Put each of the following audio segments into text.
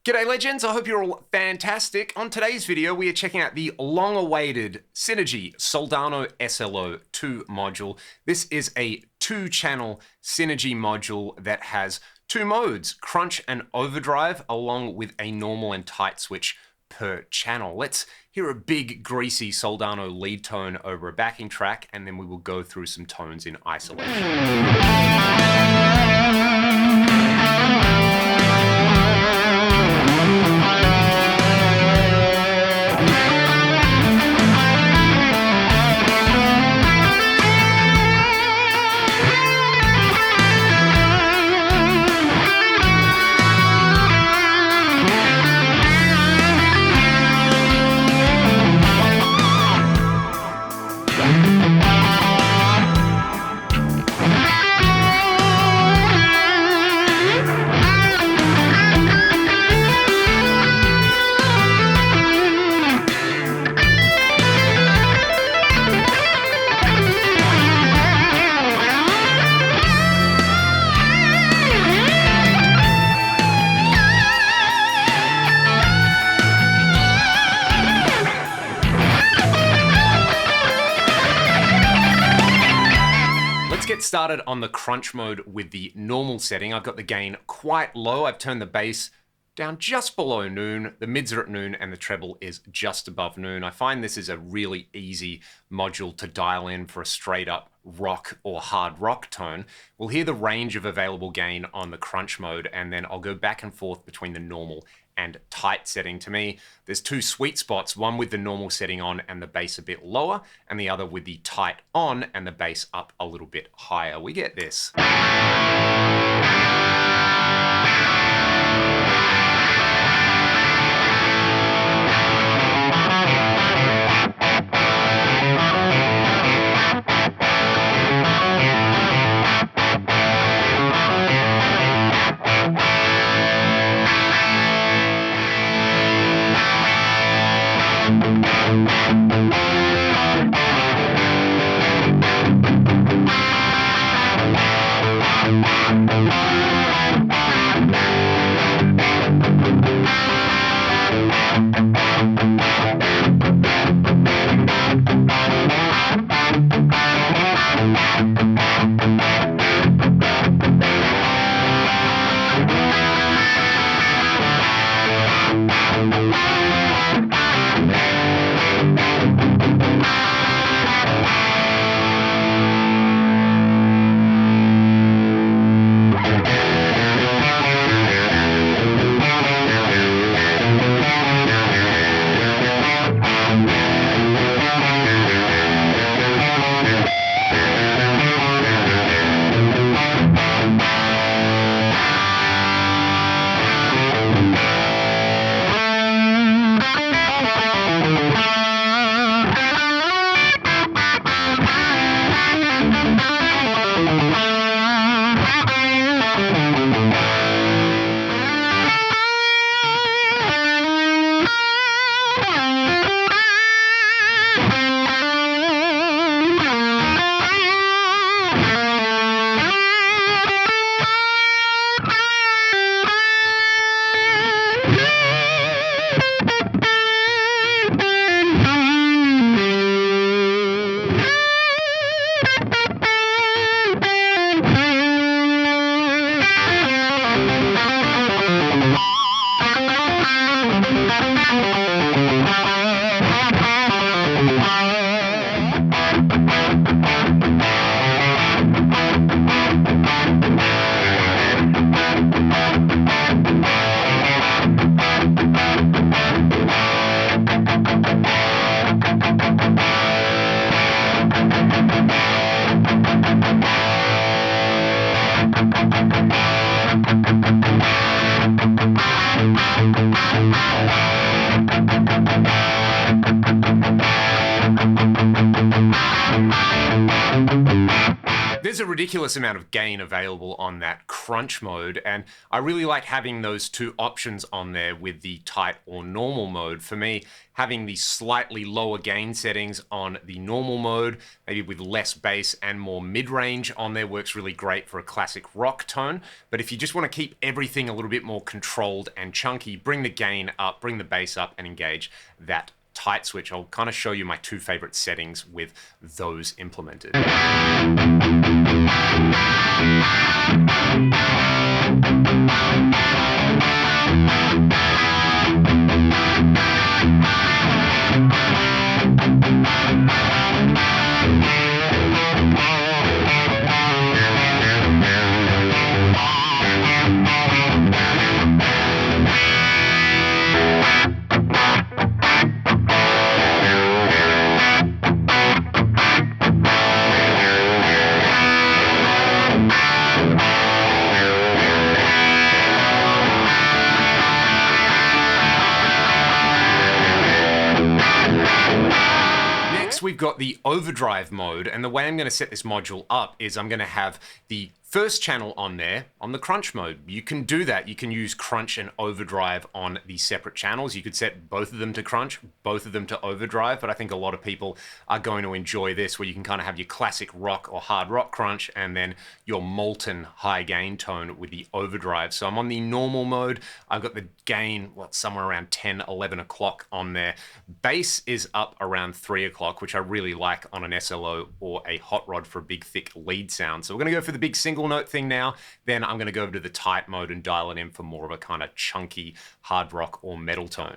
G'day legends, I hope you're all fantastic. On today's video, we are checking out the long-awaited Synergy Soldano SLO 2 module. This is a 2-channel Synergy module that has 2 modes, Crunch and Overdrive, along with a normal and tight switch per channel. Let's hear a big, greasy Soldano lead tone over a backing track, and then we will go through some tones in isolation. Get started on the crunch mode with the normal setting. I've got the gain quite low. I've turned the bass down just below noon. The mids are at noon and the treble is just above noon. I find this is a really easy module to dial in for a straight up rock or hard rock tone. We'll hear the range of available gain on the crunch mode, and then I'll go back and forth between the normal and tight setting. To me, there's 2 sweet spots, one with the normal setting on and the bass a bit lower, and the other with the tight on and the bass up a little bit higher. We get this. ridiculous amount of gain available on that crunch mode, and I really like having those two options on there with the tight or normal mode. For me, having the slightly lower gain settings on the normal mode, maybe with less bass and more mid-range on there, works really great for a classic rock tone. But if you just want to keep everything a little bit more controlled and chunky, bring the gain up, bring the bass up, and engage that tight switch. I'll kind of show you my two favorite settings with those implemented. We've got the overdrive mode, and the way I'm going to set this module up is I'm going to have the first channel on there on the crunch mode. You can do that. You can use crunch and overdrive on the separate channels. You could set both of them to crunch, both of them to overdrive, but I think a lot of people are going to enjoy this, where you can kind of have your classic rock or hard rock crunch and then your molten high gain tone with the overdrive. So I'm on the normal mode. I've got the gain, somewhere around 10, 11 o'clock on there. Bass is up around 3 o'clock, which I really like on an SLO or a hot rod for a big, thick lead sound. So we're going to go for the big single note thing now. Then I'm going to go over to the tight mode and dial it in for more of a kind of chunky hard rock or metal tone.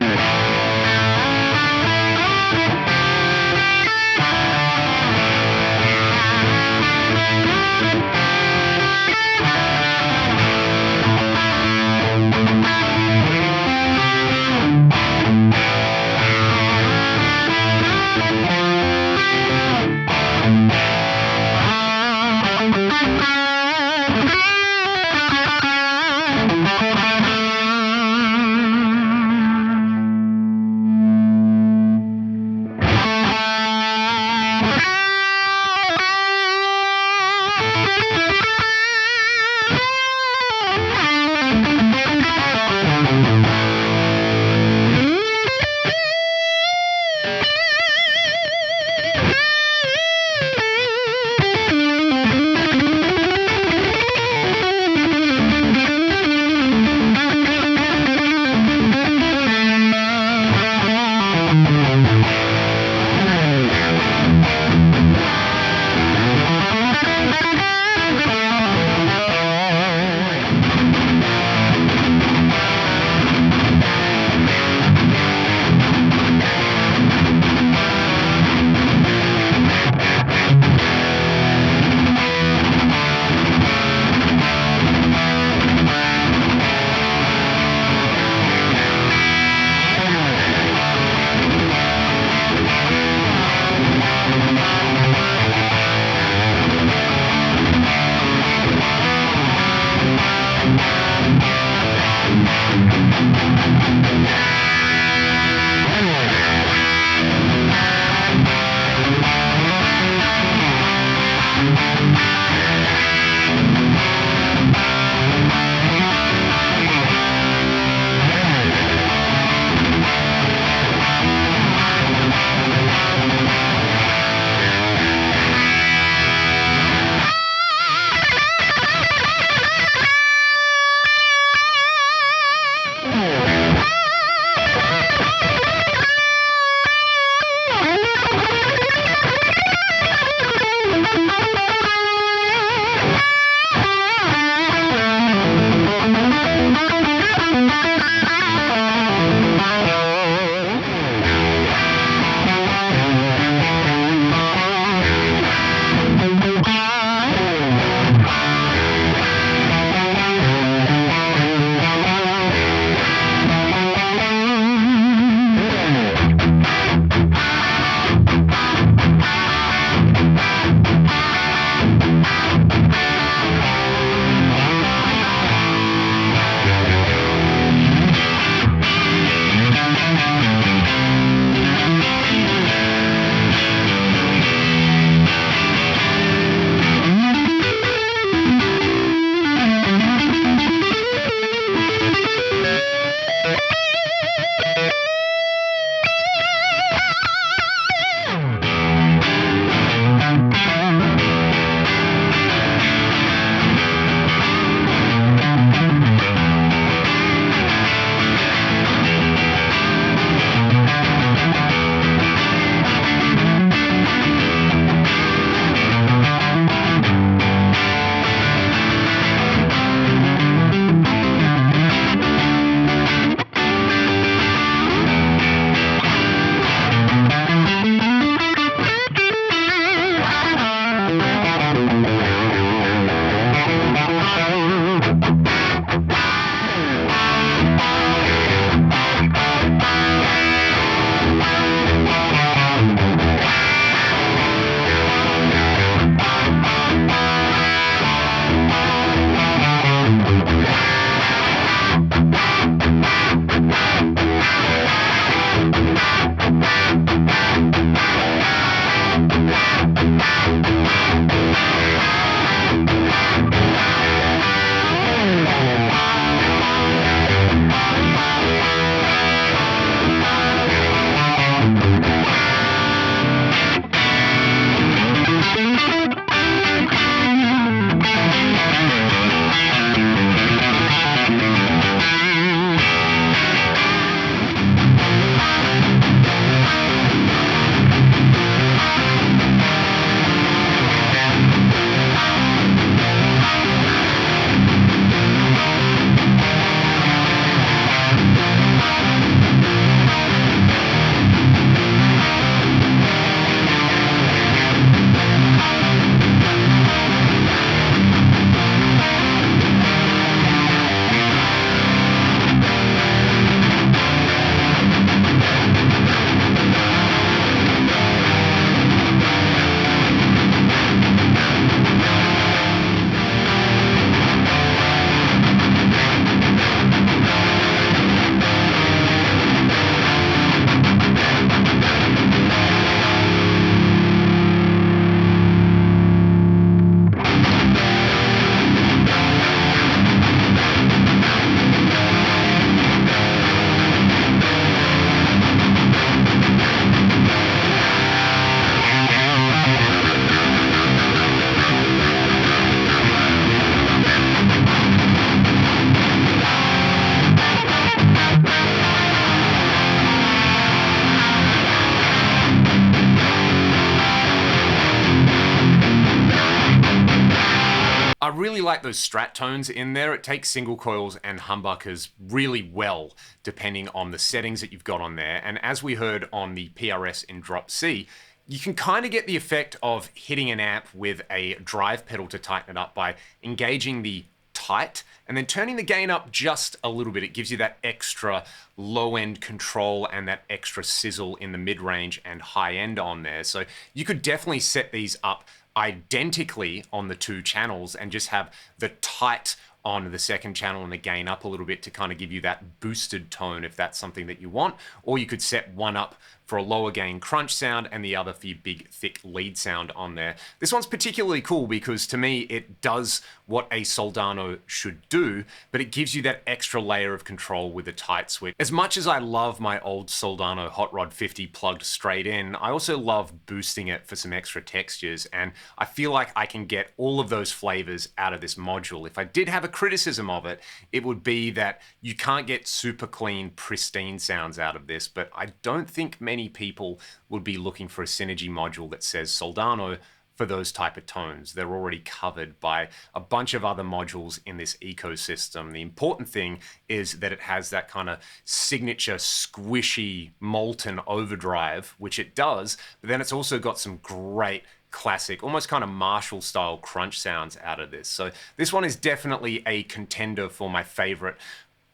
like those strat tones in there. It takes single coils and humbuckers really well, depending on the settings that you've got on there. And as we heard on the PRS in Drop C, you can kind of get the effect of hitting an amp with a drive pedal to tighten it up by engaging the tight and then turning the gain up just a little bit. It gives you that extra low end control and that extra sizzle in the mid range and high end on there. So you could definitely set these up identically on the two channels and just have the tight on the second channel and the gain up a little bit to kind of give you that boosted tone if that's something that you want. Or you could set one up for a lower gain crunch sound and the other for your big thick lead sound on there. This one's particularly cool because to me it does what a Soldano should do, but it gives you that extra layer of control with the tight switch. As much as I love my old Soldano Hot Rod 50 plugged straight in, I also love boosting it for some extra textures, and I feel like I can get all of those flavors out of this module. If I did have a criticism of it, it would be that you can't get super clean, pristine sounds out of this, but I don't think many people would be looking for a Synergy module that says Soldano for those type of tones. They're already covered by a bunch of other modules in this ecosystem. The important thing is that it has that kind of signature squishy molten overdrive, which it does, but then it's also got some great classic, almost kind of Marshall style crunch sounds out of this. So this one is definitely a contender for my favorite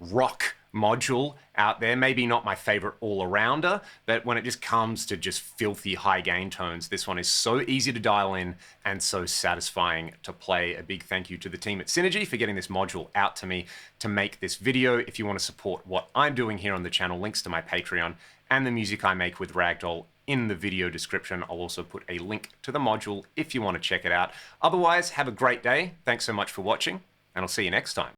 rock module out there. Maybe not my favorite all-arounder, but when it just comes to just filthy high gain tones, this one is so easy to dial in and so satisfying to play. A big thank you to the team at Synergy for getting this module out to me to make this video. If you want to support what I'm doing here on the channel, links to my Patreon and the music I make with Ragdoll in the video description. I'll also put a link to the module if you want to check it out. Otherwise, have a great day. Thanks so much for watching, and I'll see you next time.